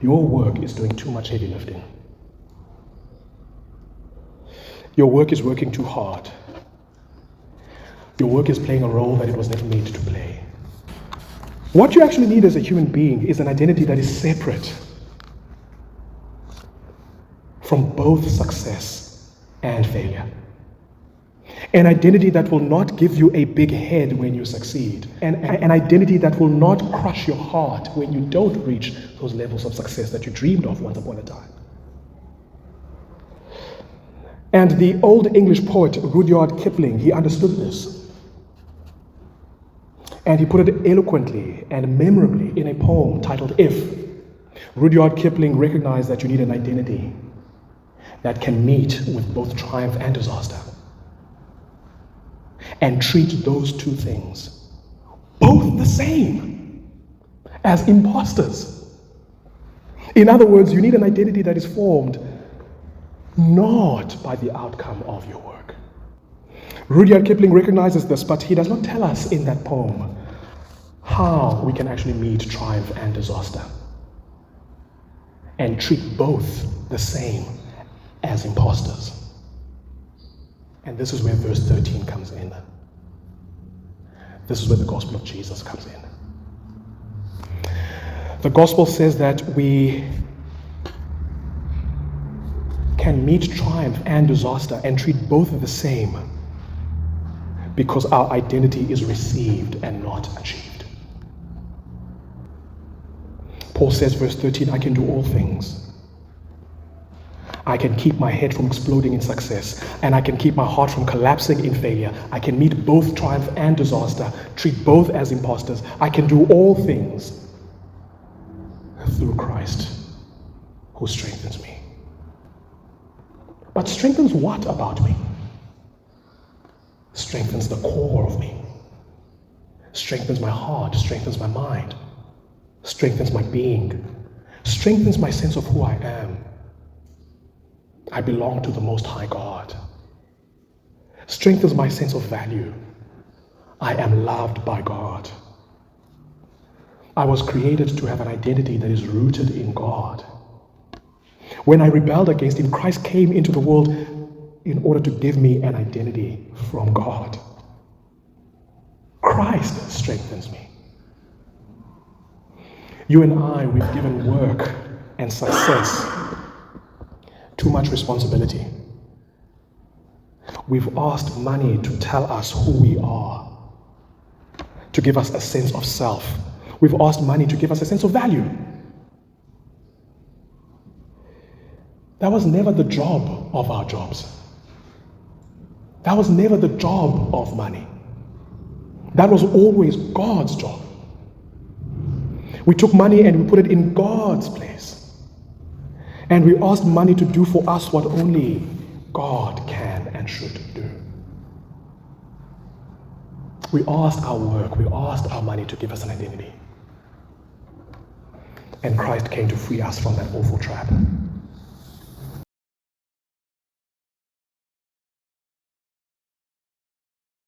Your work is doing too much heavy lifting. Your work is working too hard. Your work is playing a role that it was never made to play. What you actually need as a human being is an identity that is separate from both success and failure. An identity that will not give you a big head when you succeed. An identity that will not crush your heart when you don't reach those levels of success that you dreamed of once upon a time. And the old English poet Rudyard Kipling, he understood this. And he put it eloquently and memorably in a poem titled If. Rudyard Kipling recognized that you need an identity that can meet with both triumph and disaster, and treat those two things both the same as imposters. In other words, you need an identity that is formed not by the outcome of your work. Rudyard Kipling recognizes this, but he does not tell us in that poem how we can actually meet triumph and disaster and treat both the same as imposters. And this is where verse 13 comes in. This is where the gospel of Jesus comes in. The gospel says that we can meet triumph and disaster and treat both the same because our identity is received and not achieved. Paul says, verse 13, I can do all things. I can keep my head from exploding in success, and I can keep my heart from collapsing in failure. I can meet both triumph and disaster, treat both as imposters. I can do all things through Christ who strengthens me. But strengthens what about me? Strengthens the core of me. Strengthens my heart, strengthens my mind, strengthens my being, strengthens my sense of who I am. I belong to the Most High God. Strengthens my sense of value. I am loved by God. I was created to have an identity that is rooted in God. When I rebelled against Him, Christ came into the world in order to give me an identity from God. Christ strengthens me. You and I, we've given work and success too much responsibility. We've asked money to tell us who we are, to give us a sense of self. We've asked money to give us a sense of value. That was never the job of our jobs. That was never the job of money. That was always God's job. We took money and we put it in God's place. And we asked money to do for us what only God can and should do. We asked our work, we asked our money to give us an identity. And Christ came to free us from that awful trap.